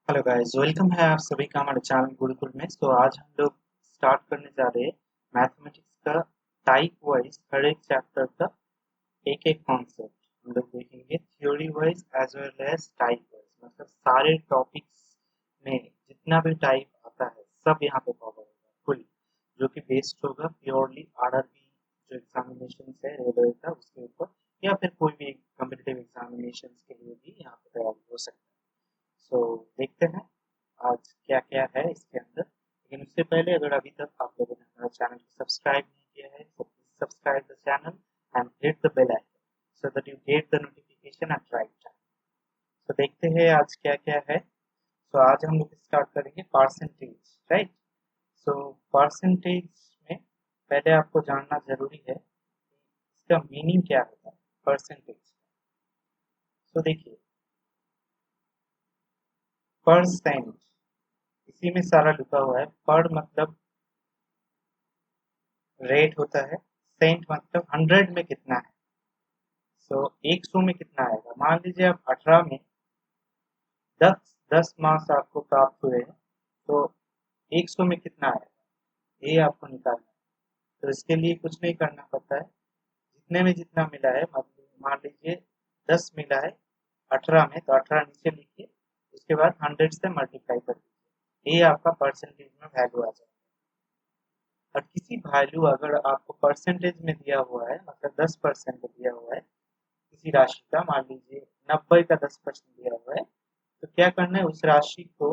Hello guys, welcome है आप सभी का हमारे चैनल गुरुकुल में। आज हम लोग स्टार्ट करने जा रहे हैं मैथमेटिक्स का टाइप वाइज हर एक चैप्टर का एक एक कॉन्सेप्ट हम लोग देखेंगे, theory wise as well as type wise. मतलब सारे टॉपिक्स में जितना भी टाइप आता है सब यहाँ पे कवर होगा फुल, जो कि बेस्ड होगा प्योरली आरआरबी जो एग्जामिनेशन है रेलवे का उसके ऊपर, या फिर कोई भी कम्पिटिटिव एग्जामिनेशन के लिए भी यहाँ पे तैयारी हो सकता है। देखते हैं आज क्या क्या है इसके अंदर। लेकिन उससे पहले अगर अभी तक आप लोगों ने हमारे चैनल को सब्सक्राइब नहीं किया है तो please subscribe the channel and hit the bell icon so that you get the notification at right time. देखते हैं आज क्या क्या है। आज हम लोग स्टार्ट करेंगे परसेंटेज, राइट। परसेंटेज में पहले आपको जानना जरूरी है कि इसका मीनिंग क्या होता है परसेंटेज। देखिए, परसेंट इसी में सारा लुका हुआ है। पर मतलब रेट होता है, सेंट मतलब 100 में कितना है। 100 में कितना आएगा, मान लीजिए आप 18 में 10 मार्क्स आपको प्राप्त हुए हैं, तो 100 में कितना आएगा ये आपको निकालना है। तो इसके लिए कुछ नहीं करना पड़ता है, जितने में जितना मिला है, मतलब मान लीजिए 10 मिला है 18 में, तो 18 नीचे लिखिए, उसके बाद 100 से मल्टीप्लाई कर दीजिए, ये आपका परसेंटेज में वैल्यू आ जाएगा। और किसी वैल्यू अगर आपको परसेंटेज में दिया हुआ है, मतलब 10% दिया हुआ है किसी राशि का, मान लीजिए 90 का 10% दिया हुआ है, तो क्या करना है, उस राशि को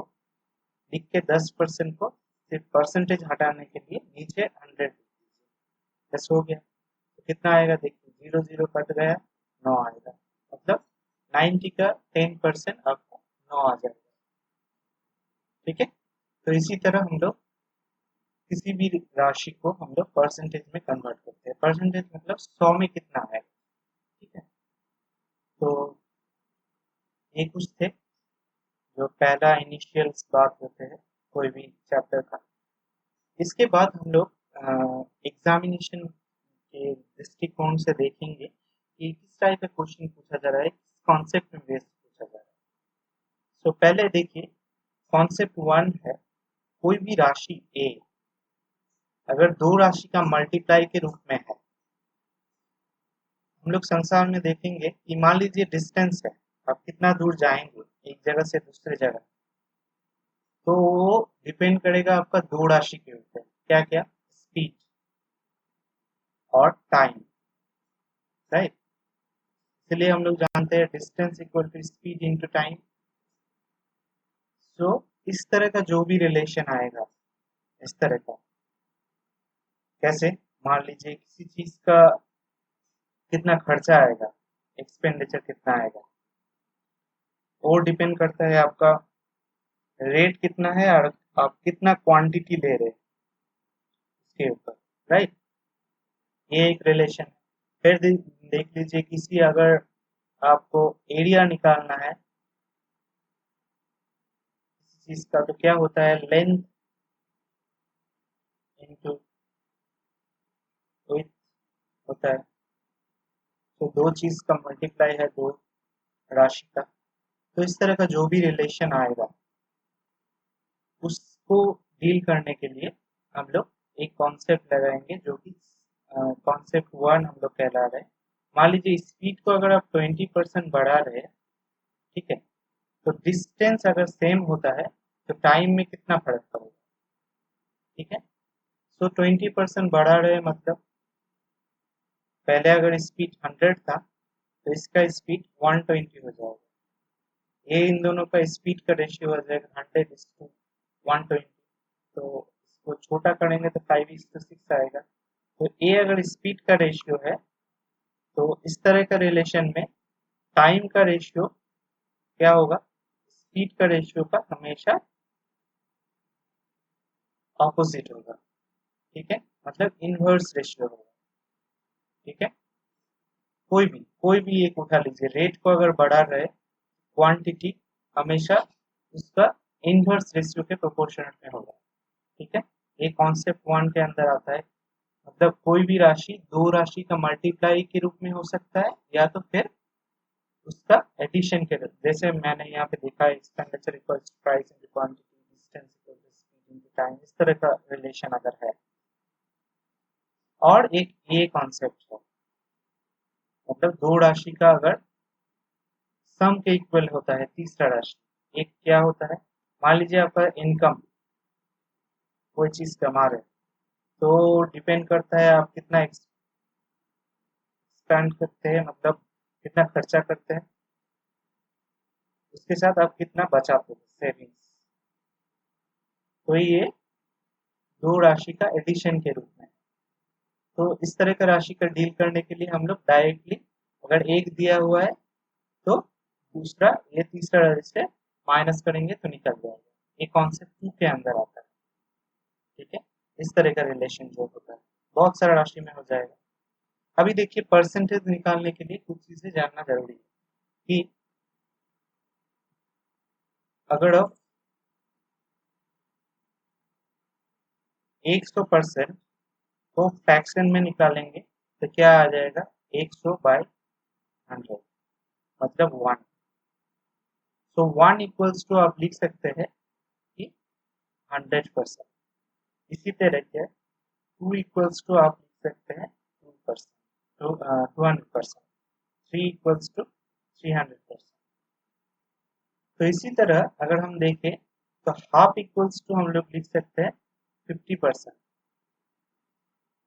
लिख के 10% को सिर्फ परसेंटेज हटाने के लिए नीचे 100 लिख दीजिए, बस हो गया। तो कितना आएगा देखिए, 0 0 कट गया, 9 आएगा। मतलब 90 का 10% आपको 9 आ जाएगा। ठीक है, तो इसी तरह हम लोग किसी भी राशि को हम लोग परसेंटेज में कन्वर्ट करते हैं। परसेंटेज मतलब 100 में कितना आएगा। ठीक है, तो ये कुछ थे जो पहला इनिशियल बात होते हैं कोई भी चैप्टर का। इसके बाद हम लोग एग्जामिनेशन के दृष्टिकोण से देखेंगे कि किस टाइप का क्वेश्चन पूछा जा रहा है, किस कॉन्सेप्ट में बेस्ड पूछा जा रहा है। पहले देखिए, कॉन्सेप्ट 1 है, कोई भी राशि ए अगर दो राशि का मल्टीप्लाई के रूप में है। हम लोग संसार में देखेंगे कि मान लीजिए डिस्टेंस है, आप कितना दूर जाएंगे एक जगह से दूसरे जगह, तो वो डिपेंड करेगा आपका दो राशि के ऊपर, क्या क्या, स्पीड और टाइम, राइट। इसलिए हम लोग जानते हैं distance equal to speed into time. So इस तरह का जो भी रिलेशन आएगा, इस तरह का, कैसे, मान लीजिए किसी चीज का कितना खर्चा आएगा, एक्सपेंडिचर कितना आएगा, वो डिपेंड करता है आपका रेट कितना है और आप कितना क्वांटिटी ले रहे हैं इसके ऊपर, राइट। ये एक रिलेशन है। फिर देख लीजिए, किसी अगर आपको एरिया निकालना है किसी चीज का, तो क्या होता है, लेंथ इंटू विड्थ होता है। तो दो चीज का मल्टीप्लाई है, दो राशि का। तो इस तरह का जो भी रिलेशन आएगा उसको डील करने के लिए हम लोग एक कॉन्सेप्ट लगाएंगे, जो कि कॉन्सेप्ट 1 हम लोग कहला रहे हैं। मान लीजिए स्पीड को अगर आप 20% बढ़ा रहे हैं, ठीक है, तो डिस्टेंस अगर सेम होता है तो टाइम में कितना फर्क पड़ेगा। ठीक है, 20% बढ़ा रहे हैं, मतलब पहले अगर स्पीड 100 था तो इसका स्पीड 120 हो जाएगा। ये इन दोनों का स्पीड का रेशियो हो जाएगा 100:120। तो इसको छोटा करेंगे तो 5:6 आएगा। तो ये अगर स्पीड का रेशियो है, तो इस तरह का रिलेशन में टाइम का रेशियो क्या होगा, स्पीड का रेशियो का हमेशा ऑपोजिट होगा। ठीक है, मतलब इनवर्स रेशियो होगा। ठीक है, कोई भी एक उठा लीजिए, रेट को अगर बढ़ा रहे, क्वांटिटी हमेशा उसका इनवर्स रेशियो के प्रोपोर्शनल में होगा। ठीक है, ये कॉन्सेप्ट 1 के अंदर आता है। मतलब कोई भी राशि दो राशि का मल्टीप्लाई के रूप में हो सकता है, या तो फिर उसका एडिशन के रूप, जैसे मैंने यहाँ पे देखा है expenditure equals price into quantity, distance equals speed into time, इस तरह का रिलेशन अगर है। और एक ये कॉन्सेप्ट है, मतलब दो राशि का अगर सम के इक्वल होता है तीसरा राशि, एक क्या होता है, मान लीजिए आपका इनकम कोई चीज कमा रहे, तो डिपेंड करता है आप कितना एक्सपेंड करते हैं, मतलब कितना खर्चा करते हैं, उसके साथ आप कितना बचाते हैं सेविंग्स। तो ये दो राशि का एडिशन के रूप में। तो इस तरह का राशि का डील करने के लिए हम लोग डायरेक्टली अगर एक दिया हुआ है तो दूसरा ये तीसरा से माइनस करेंगे तो निकल जाएगा। ये कॉन्सेप्ट टू के अंदर आता है, ठीक है। इस तरह का रिलेशन जो होता है बहुत सारा राशि में हो जाएगा। अभी देखिए परसेंटेज निकालने के लिए कुछ चीजें जानना जरूरी है कि अगर आप 100% को फ्रैक्शन में निकालेंगे तो क्या आ जाएगा, 100/100 मतलब 1। सो 1 इक्वल्स टू आप लिख सकते हैं कि 100%। इसी तरह के 2 इक्वल्स टू आप लिख सकते हैं 2%, 200%। 3 इक्वल्स टू 300%। तो इसी तरह अगर हम देखें तो हाफ इक्वल्स टू हम लोग लिख सकते हैं 50%।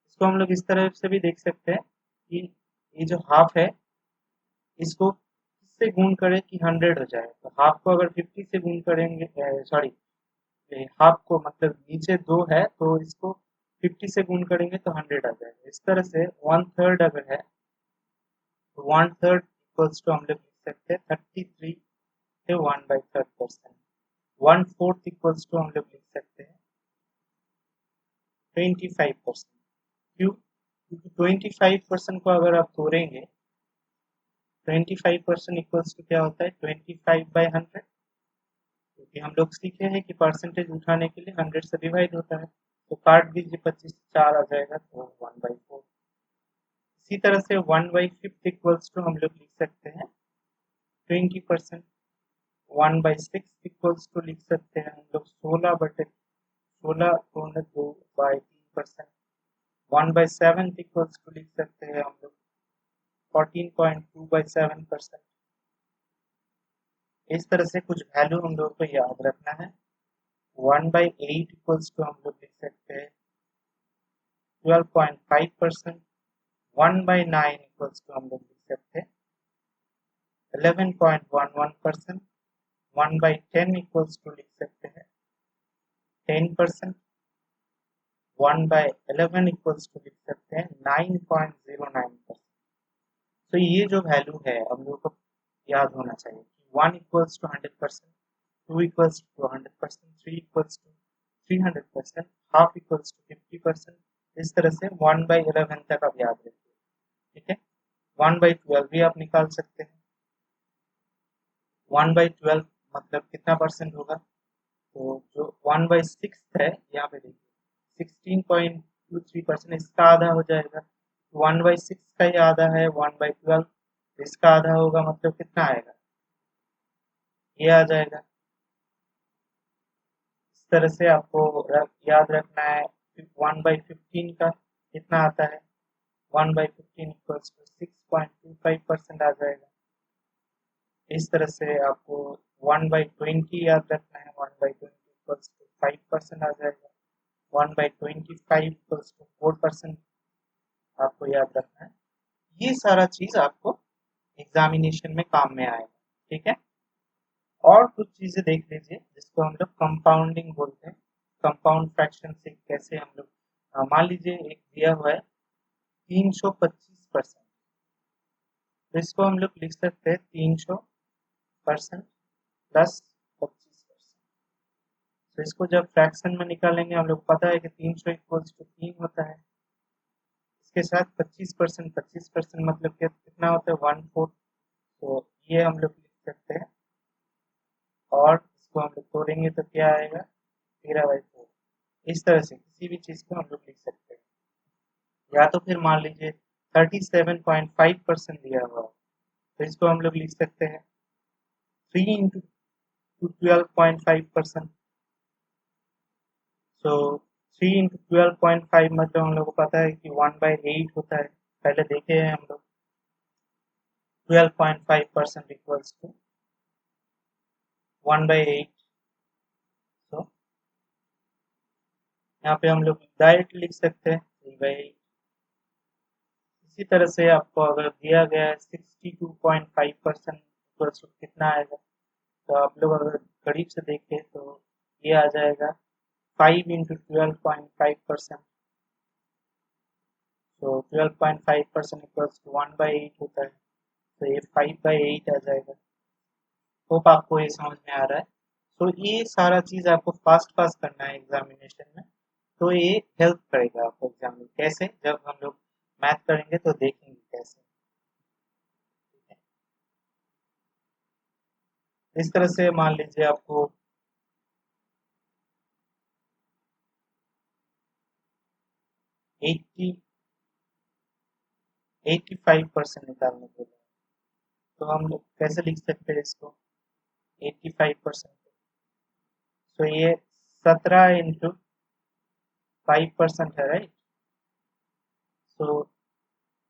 इसको हम लोग इस तरह से भी देख सकते हैं कि ये जो हाफ है इसको किससे गुण करें कि 100 हो जाए, तो हाफ को अगर 50 से गुण करेंगे, सॉरी हाफ को मतलब नीचे 2 है तो इसको 50 से गुण करेंगे तो 100 आ जाएगा। इस तरह से 1/3 अगर है तो 1/3 इक्वल्स टू हम लोग लिख सकते हैं 33 से 1/3%। 1/4 इक्वल्स टू हम लोग लिख सकते हैं 25%। क्यों, क्योंकि 25% को अगर आप तोड़ेंगे 25% इक्वल्स टू क्या होता है 25/100, क्योंकि हम लोग सीखे हैं कि परसेंटेज उठाने के लिए 100 से डिवाइड होता है। तो काट दीजिए 25 से 4 आ जाएगा तो 1/4। इसी तरह से 1/5 इक्वल्स टू हम लोग लिख सकते हैं 20%। 1/6 इक्वल्स टू लिख सकते हैं हम लोग 16/2/3%। 1/7 इक्वल्स टू लिख सकते हैं हम लोग 14.2/7%। इस तरह से कुछ वैल्यू हम लोग को याद रखना है। 1/8 इक्वल्स टू हम लोग लिख सकते हैं 12.5%। 1/9 इक्वल्स टू हम लोग लिख सकते हैं 11.11%। 1/10 इक्वल्स टू लिख सकते हैं 10%। 1/11 इक्वल्स टू लिख सकते हैं 9.09%। तो ये जो वैल्यू है हम लोग को याद होना चाहिए कि 1 equals to 100%, 2 equals to 100%, 3 equals to 300%, half equals to 50%। इस तरह से 1/11 तक आप याद रखिए, ठीक है। 1/12 भी आप निकाल सकते हैं। 1/12 मतलब कितना परसेंट होगा, तो जो 1/6 है यहाँ पे देखिए 16.23%, इसका आधा हो जाएगा। 1/6 का ही आधा है 1/12, इसका आधा होगा मतलब कितना आएगा, ये आ जाएगा। इस तरह से आपको याद रखना है। 1/15 का कितना आता है, 1/15 इक्वल्स टू 6.25% आ जाएगा। इस तरह से आपको 1/20 याद रखना है, 1/20 इक्वल्स टू 5% आ जाएगा। 1/25 इक्वल्स टू 4% आपको याद रखना है। ये सारा चीज आपको एग्जामिनेशन में काम में आएगा, ठीक है। और कुछ चीजें देख लीजिए जिसको हम लोग कंपाउंडिंग बोलते हैं। कंपाउंड फ्रैक्शन से कैसे हम लोग, मान लीजिए एक दिया हुआ है 325%, तो इसको हम लोग लिख सकते हैं 300% प्लस 25%। तो इसको जब फ्रैक्शन में निकालेंगे हम लोग पता है कि 300 इक्वल्स टू 3 होता है, इसके साथ 25% मतलब कितना होता है 1/4। तो ये हम लोग लिख सकते हैं और इसको हम लोग तोड़ेंगे तो क्या आएगा 13/4। इस तरह से किसी भी चीज को हम लोग लिख सकते हैं। या तो फिर मान लीजिए 37.5% दिया हुआ है, तो इसको हम लोग लिख सकते हैं 3 इंटू 12.5%। सो 3 इंटू 12.5 मतलब हम लोग को पता है कि 1/8 होता है, पहले देखे हैं हम लोग। 12.5% इक्वल्स टू 1/8। तो यहाँ पे हम लोग डायरेक्ट लिख सकते हैं 3/8। इसी तरह से आपको अगर दिया गया है 62.5% इक्वल्स टू कितना आएगा, तो आप लोग अगर करीब से देखें तो ये आ जाएगा 5 इंटू 12.5%। तो 12.5% इक्वल्स टू 1/8 होता है, तो ये 5/8 आ जाएगा। होप आपको ये समझ में आ रहा है। तो ये सारा चीज़ आपको फास्ट फास्ट करना है एग्जामिनेशन में, तो ये हेल्प करेगा आपको एग्जाम में। कैसे? जब हम लोग मैथ करेंगे तो देखेंगे कैसे। इस तरह से मान लीजिए आपको 85% निकालने के लिए, तो हम लोग कैसे लिख सकते हैं इसको 85%? तो ये 17 इंटू 5% है, राइट? तो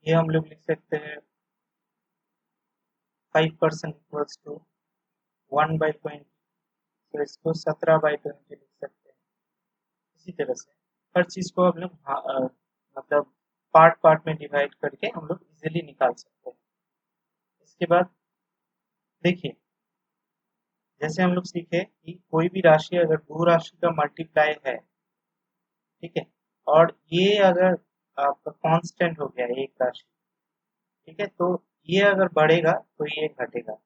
ये हम लोग लिख सकते हैं 5% इक्वल्स टू 1/20। तो इसको 17/20 लिख सकते हैं। इसी तरह से हर चीज़ को हम लोग मतलब पार्ट पार्ट में डिवाइड करके हम लोग इजीली निकाल सकते हैं। इसके बाद देखिए, जैसे हम लोग सीखे कि कोई भी राशि अगर दो राशि का मल्टीप्लाई है, ठीक है, और ये अगर आपका कांस्टेंट हो गया एक राशि, ठीक है, तो ये अगर बढ़ेगा तो ये घटेगा,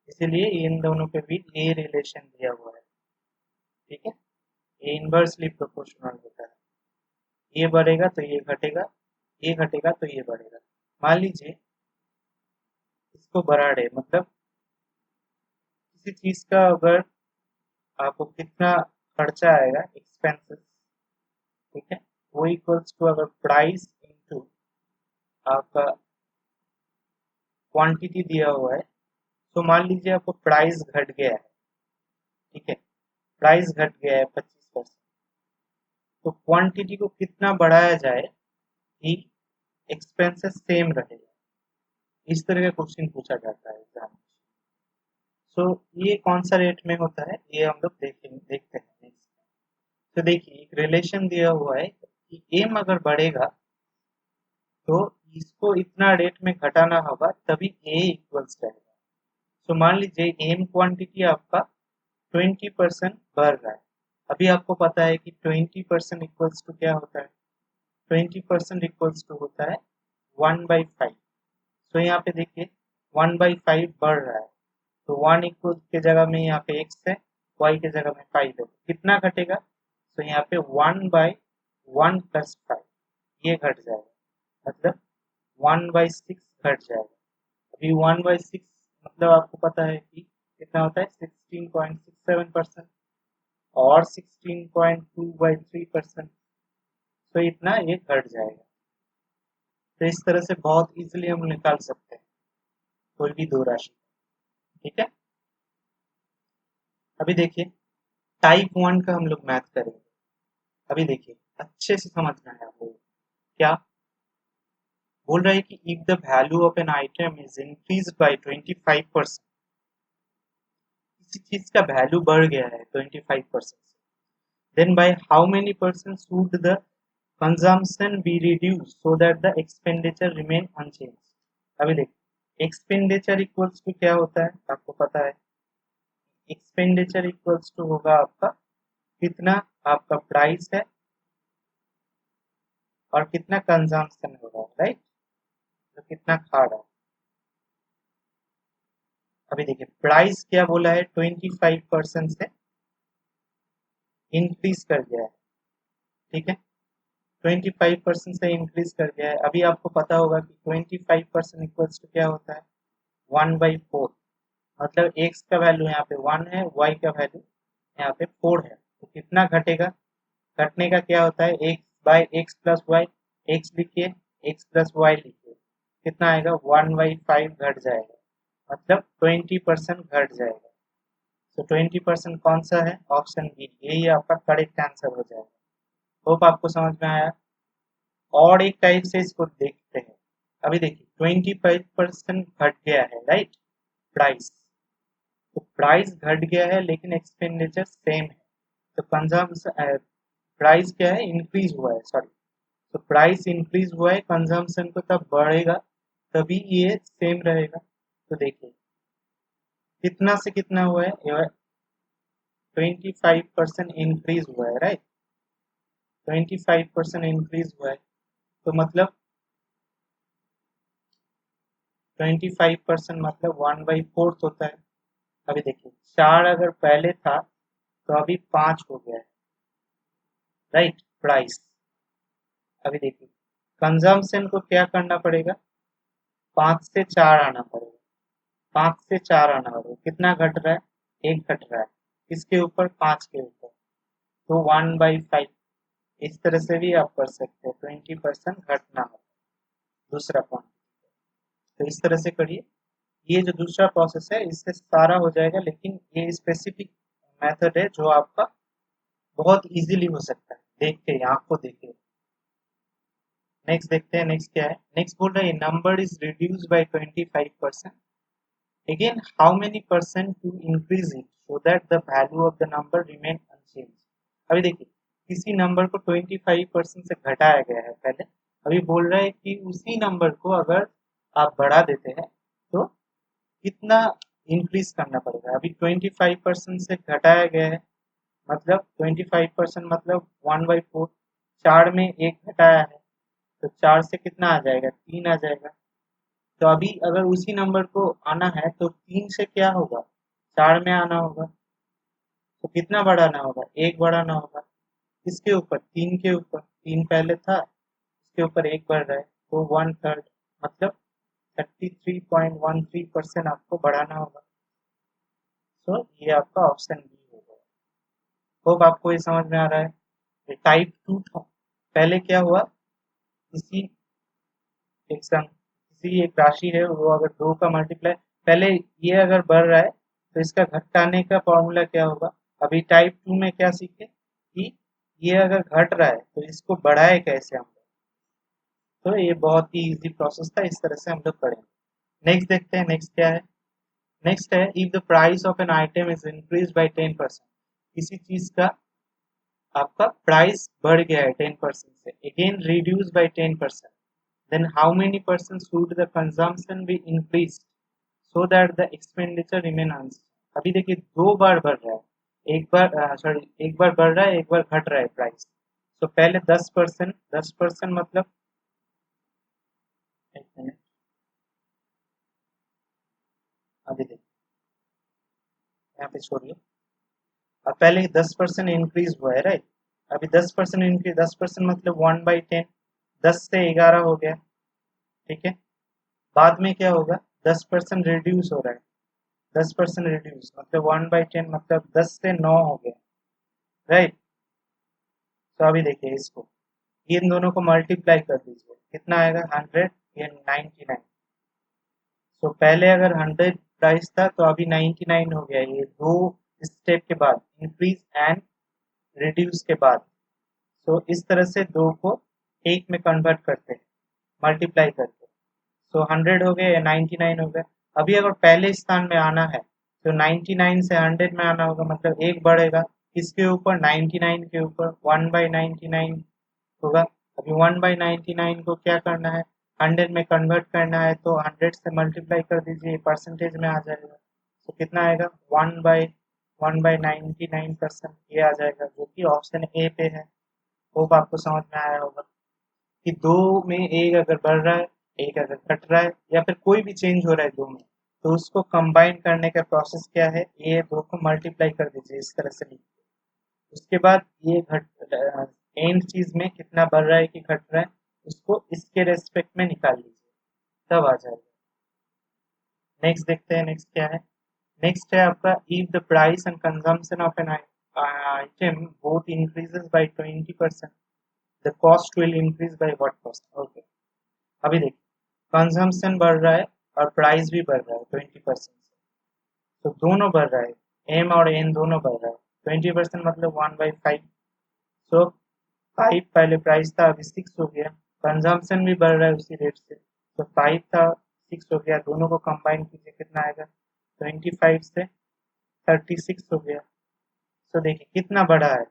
इसीलिए इन दोनों के बीच ये रिलेशन दिया हुआ है, ठीक है। ये इन्वर्सली प्रोपोर्शनल होता है, ये बढ़ेगा तो ये घटेगा, ये घटेगा तो ये बढ़ेगा। मान लीजिए इसको बढ़ा रहे, मतलब किसी चीज का अगर आपको कितना खर्चा आएगा, एक्सपेंसेस, ठीक है, वो इक्वल्स टू अगर प्राइस इनटू आपका क्वांटिटी दिया हुआ है, तो मान लीजिए आपको प्राइस घट गया है, ठीक है, प्राइस घट गया है 25%, तो क्वांटिटी को कितना बढ़ाया जाए कि एक्सपेंसेस सेम रहेगा, इस तरह का क्वेश्चन पूछा जाता है एग्जाम में। सो ये कौन सा रेट में होता है ये हम लोग देखते हैं next। तो देखिए एक रिलेशन दिया हुआ है कि एम अगर बढ़ेगा तो इसको इतना रेट में घटाना होगा, तभी ए इक्वल्स रहेगा। सो मान लीजिए एम क्वांटिटी आपका 20% बढ़ रहा है। अभी आपको पता है कि 20% इक्वल्स टू क्या होता है, 20% इक्वल्स टू होता है 1/5। सो यहाँ पे देखिए 1/5 बढ़ रहा है, तो 1 इक्वल के जगह में यहाँ पे x है, y के जगह में 5 है, कितना घटेगा? तो यहाँ पे 1/1 प्लस 5 ये घट जाएगा, मतलब 1/6 घट जाएगा। अभी 1/6 मतलब आपको पता है कि कितना होता है 16.67% और 16.2/3%, तो इतना ये घट जाएगा। तो इस तरह से बहुत इजीली हम निकाल सकते हैं कोई भी दो राशि, ठीक है। अभी देखिए टाइप 1 का हम लोग मैथ करेंगे। अभी देखिए अच्छे से समझना है आपको। क्या बोल रहा है कि if the value of an item is increase by 25%, किसी चीज का वैल्यू बढ़ गया है 25% से, then by how many percent should the consumption be reduce so that the expenditure remain unchange. अभी देखिए एक्सपेंडिचर इक्वल्स टू क्या होता है आपको पता है, एक्सपेंडिचर इक्वल्स टू होगा आपका कितना आपका प्राइस है और कितना कंजम्पशन हो रहा है, राइट, तो कितना खा रहा है। अभी देखिए प्राइस क्या बोला है 25% से इंक्रीज कर गया है, ठीक है, 25% से इंक्रीज कर गया है। अभी आपको पता होगा कि 25% इक्वल्स टू क्या होता है 1/4, मतलब x का वैल्यू यहाँ पे 1 है, y का वैल्यू यहाँ पे 4 है, तो कितना घटेगा? घटने का क्या होता है x प्लस वाई, x लिखिए, x प्लस वाई लिखिए, कितना आएगा 1/5 घट जाएगा। मतलब 20% घट जाएगा। तो 20% कौन सा है? ऑप्शन बी, यही आपका करेक्ट आंसर हो जाएगा। होप आपको समझ में आया। और एक टाइप से इसको देखते हैं। अभी देखिए 25% घट गया है, राइट, प्राइस। तो प्राइस घट गया है लेकिन एक्सपेंडिचर सेम है, तो कंजम्पशन, प्राइस क्या है? इंक्रीज हुआ है, सॉरी। तो प्राइस इंक्रीज हुआ है, कंजम्पशन को तब बढ़ेगा, तभी ये सेम रहेगा। तो देखिए कितना से कितना हुआ है? 25% इंक्रीज हुआ है, राइट। 25% इंक्रीज हुआ है, तो मतलब 25% मतलब 1/4 होता है। अभी देखिए 4 अगर पहले था तो अभी 5 हो गया है, राइट, प्राइस। अभी देखिए कंजम्पशन को क्या करना पड़ेगा? 5 से 4 आना पड़ेगा। 5 से 4 आना पड़ेगा, कितना घट रहा है? 1 घट रहा है। किसके ऊपर? 5 के ऊपर। तो 1/5। इस तरह से भी आप कर सकते हैं, 20% घटना हो दूसरा पॉइंट। तो इस तरह से करिए। ये जो दूसरा प्रोसेस है इससे सारा हो जाएगा, लेकिन ये स्पेसिफिक मेथड है जो आपका बहुत इजीली हो सकता है, देख के, आँख को देख के। नेक्स्ट देखते हैं, नेक्स्ट क्या है? नेक्स्ट बोल रहा है number is reduce by 25%। Again how many percent to increase it so that the value of the number remain unchange. अभी देखिए किसी नंबर को 25% से घटाया गया है पहले, अभी बोल रहा है कि उसी नंबर को अगर आप बढ़ा देते हैं तो कितना इंक्रीज करना पड़ेगा। अभी 25% से घटाया गया है, मतलब 25% मतलब 1/4। 4 में 1 घटाया है, तो 4 से कितना आ जाएगा? 3 आ जाएगा। तो अभी अगर उसी नंबर को आना है तो 3 से क्या होगा? 4 में आना होगा। तो कितना बढ़ाना होगा? 1 बढ़ाना होगा। किसके ऊपर? 3 के ऊपर। 3 पहले था, इसके ऊपर 1 बढ़ रहा है, तो 1/3 मतलब 33.13% आपको बढ़ाना होगा। तो ये आपका ऑप्शन बी होगा। होप आपको ये समझ में आ रहा है। टाइप 2 था, पहले क्या हुआ? किसी एक किसी एक राशि है, वो अगर 2 का मल्टीप्लाई, पहले ये अगर बढ़ रहा है तो इसका घटाने का फॉर्मूला क्या होगा? अभी टाइप 2 में क्या सीखे कि ये अगर घट रहा है तो इसको बढ़ाए कैसे हम लोग। तो ये बहुत ही इजी प्रोसेस था, इस तरह से हम लोग पढ़ेंगे। नेक्स्ट देखते हैं, नेक्स्ट क्या है? नेक्स्ट है if the price of an item is increase by 10%। किसी चीज का आपका प्राइस बढ़ गया है 10% से, again reduce by 10%, then how many percent should the consumption be increased so that the expenditure remain unchanged। अभी देखिए 2 बार बढ़ रहा है, एक बार सॉरी एक बार बढ़ रहा है, एक बार घट रहा है प्राइस। तो पहले 10%, 10% मतलब, एक मिनट, अभी देखिए यहाँ पे छोड़िए। अब पहले 10% इंक्रीज हुआ है, राइट। अभी 10% इंक्रीज, 10% मतलब 1/10, 10 से 11 हो गया, ठीक है। बाद में क्या होगा? 10% रिड्यूस हो रहा है, 10% रिड्यूस मतलब 1/10 मतलब 10 से 9 हो गया, राइट। तो अभी देखिए इसको, इन दोनों को मल्टीप्लाई कर दीजिए, कितना आएगा? 100, ये 99। तो पहले अगर 100 प्राइस था तो अभी 99 हो गया। ये दो स्टेप के बाद, इंक्रीज एंड रिड्यूस के बाद। तो इस तरह से दो को एक में कन्वर्ट करते हैं, मल्टीप्लाई करके। तो 100 हो गया या 99 हो गया। अभी अगर पहले स्थान में आना है तो 99 से 100 में आना होगा, मतलब एक बढ़ेगा, किसके ऊपर? 99 के ऊपर, 1/99 होगा। अभी 1/99 को क्या करना है? 100 में कन्वर्ट करना है, तो 100 से मल्टीप्लाई कर दीजिए, परसेंटेज में आ जाएगा। तो कितना आएगा? 1/99%, ये आ जाएगा, जो कि ऑप्शन ए पे है। होप आपको समझ में आया होगा कि दो में एक अगर बढ़ रहा है, एक अगर घट रहा है, या फिर कोई भी चेंज हो रहा है दो में, तो उसको कंबाइन करने का प्रोसेस क्या है? ये दो को मल्टीप्लाई कर दीजिए, इस तरह से लिखिए। उसके बाद ये घट एंड चीज में कितना बढ़ रहा है कि घट रहा है, उसको इसके रेस्पेक्ट में निकाल लीजिए, तब आ जाएगा। नेक्स्ट देखते हैं, नेक्स्ट क्या है? नेक्स्ट है आपका if the price and consumption of an item both increases by 20%, the cost will increase by what cost. Okay, अभी देखिए कंजम्पशन बढ़ रहा है और प्राइस भी बढ़ रहा है 20% से, तो दोनों बढ़ रहा है, एम और एन दोनों बढ़ रहा है। 20% मतलब 1/5। सो 5 पहले प्राइस था, अभी 6 हो गया। कंजम्पशन भी बढ़ रहा है उसी रेट से, तो 5 था 6 हो गया, दोनों को कंबाइन कीजिए कितना आएगा, 25 से 36 हो गया। तो देखिए कितना बढ़ा है,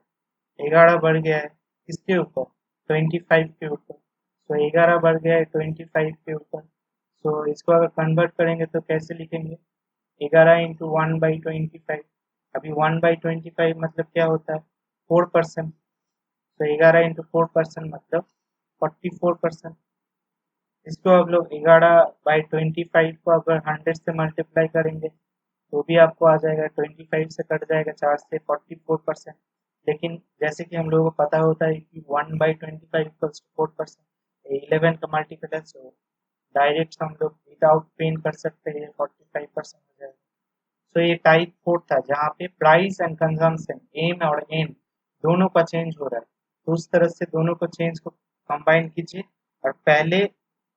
11 बढ़ गया है, किसके ऊपर, 25 के ऊपर। तो 11 बढ़ गया है 25 के ऊपर। तो इसको अगर कन्वर्ट करेंगे तो कैसे लिखेंगे, 11 इंटू 1/25। अभी 1/25 मतलब क्या होता है, 4%। तो 11 इंटू 4% मतलब 44%। इसको आप लोग 11/25 को अगर 100 से मल्टीप्लाई करेंगे तो भी आपको आ जाएगा, 25 से कट जाएगा 4 से, 44%। लेकिन जैसे कि हम लोगों को पता होता है कि 1/25 इक्वल्स टू 4%, 11 का मल्टीपल, सो डायरेक्ट हम लोग विदाउट पेन कर सकते हैं, 45% हो जाएगा। सो ये टाइप 4 था जहाँ पे प्राइस एंड कंजम्पशन, एम और एन दोनों का चेंज हो रहा है। तो उस तरह से दोनों को चेंज को कंबाइन कीजिए और पहले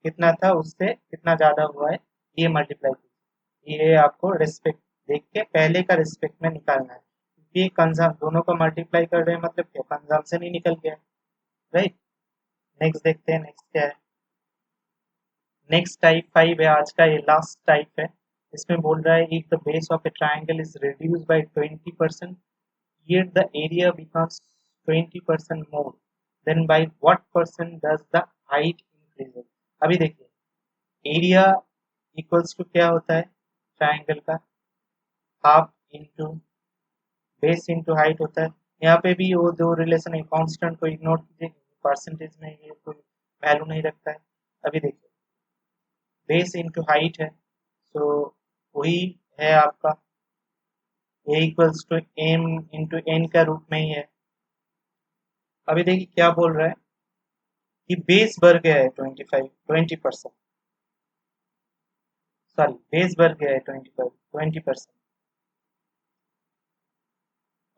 कितना था उससे कितना ज़्यादा हुआ है ये मल्टीप्लाई कीजिए। ये आपको रिस्पेक्ट देख के पहले का रिस्पेक्ट में निकालना है, क्योंकि कंजम दोनों का मल्टीप्लाई कर रहे हैं मतलब क्या, कंजम्पशन ही निकल गया, राइट। नेक्स्ट देखते हैं, नेक्स्ट क्या है। नेक्स्ट टाइप 5 है आज का, ये लास्ट टाइप है। इसमें बोल रहा है if the base of A triangle is reduced by 20%, yet the area becomes 20% more, then by what percent does the height increase? अभी देखिए एरिया इक्वल्स टू क्या होता है ट्राइंगल का, half into base into height होता है। यहाँ पे भी वो दो रिलेशन है, कांस्टेंट को इग्नोर कीजिए, परसेंटेज में ये कोई वैल्यू नहीं रखता है। अभी देखिए बेस इंटू हाइट है, तो वही है आपका A equals to M into N का रूप में ही है। अभी देखिए क्या बोल रहा है कि बेस बढ़ गया है 20%, सॉरी बेस बढ़ गया है 20%,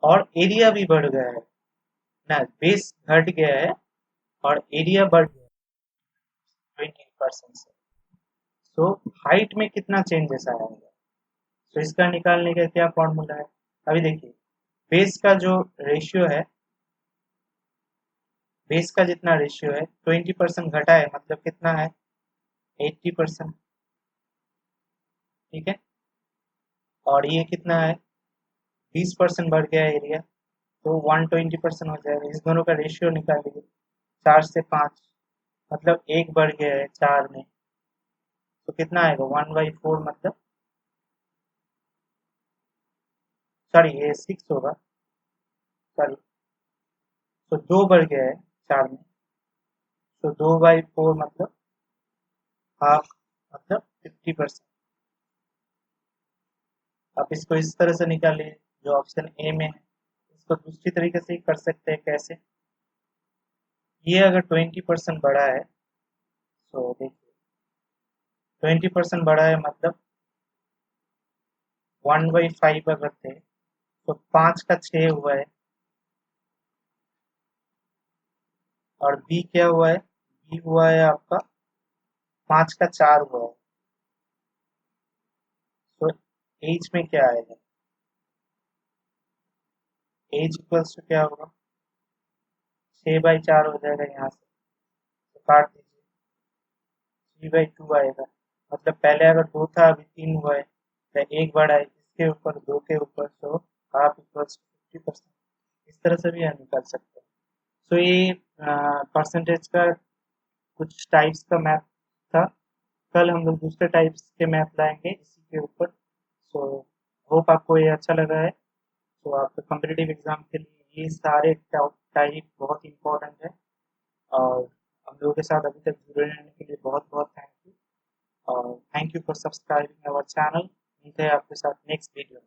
और एरिया भी बढ़ गया है ना, बेस घट गया है और एरिया बढ़ गया है 20% से। तो हाइट में कितना चेंजेस आया होगा, तो इसका निकालने का क्या फॉर्मूला है। अभी देखिए बेस का जो रेशियो है, बेस का जितना रेशियो है 20% घटा है मतलब कितना है 80%, ठीक है। और ये कितना है 20% बढ़ गया है एरिया, तो 120% हो जाएगा। इस दोनों का रेशियो निकाल लीजिए, 4 से 5 मतलब एक बढ़ गया है 4 में, तो कितना आएगा 1/4 मतलब, सॉरी ये 6 होगा, सॉरी। तो 2 बढ़ गया है 4 में, तो 2/4 मतलब हाफ, मतलब 50%। आप इसको इस तरह से निकालिए जो ऑप्शन ए में है। इसको दूसरी तरीके से ही कर सकते हैं, कैसे, ये अगर 20% बढ़ा है, तो देखिए 20% बढ़ा है मतलब 1/5 अगर थे तो 5 का 6 हुआ है, और बी क्या हुआ है, बी हुआ है आपका 5 का 4 हुआ है। तो एच में क्या आएगा, एच इक्वल्स टू क्या होगा, 6/4 हो जाएगा यहाँ से, तो काट दीजिए, 3/2 आएगा। मतलब पहले अगर 2 था अभी 3 हुआ है, तो एक बढ़ा है इसके ऊपर 2 के ऊपर, तो हाफ इक्वल्स टू 50%। इस तरह से भी हम निकाल सकते हैं। सो ये परसेंटेज का कुछ टाइप्स का मैथ था। कल हम लोग दूसरे टाइप्स के मैथ लाएंगे इसी के ऊपर। सो होप आपको ये अच्छा लगा है। तो आपके कॉम्पिटिटिव एग्जाम के लिए ये सारे टाइप बहुत इंपॉर्टेंट है, और हम लोगों के साथ अभी तक जुड़े रहने के लिए बहुत बहुत थैंक यू, और thank you for subscribing our channel. मिलते हैं आपके साथ नेक्स्ट वीडियो में।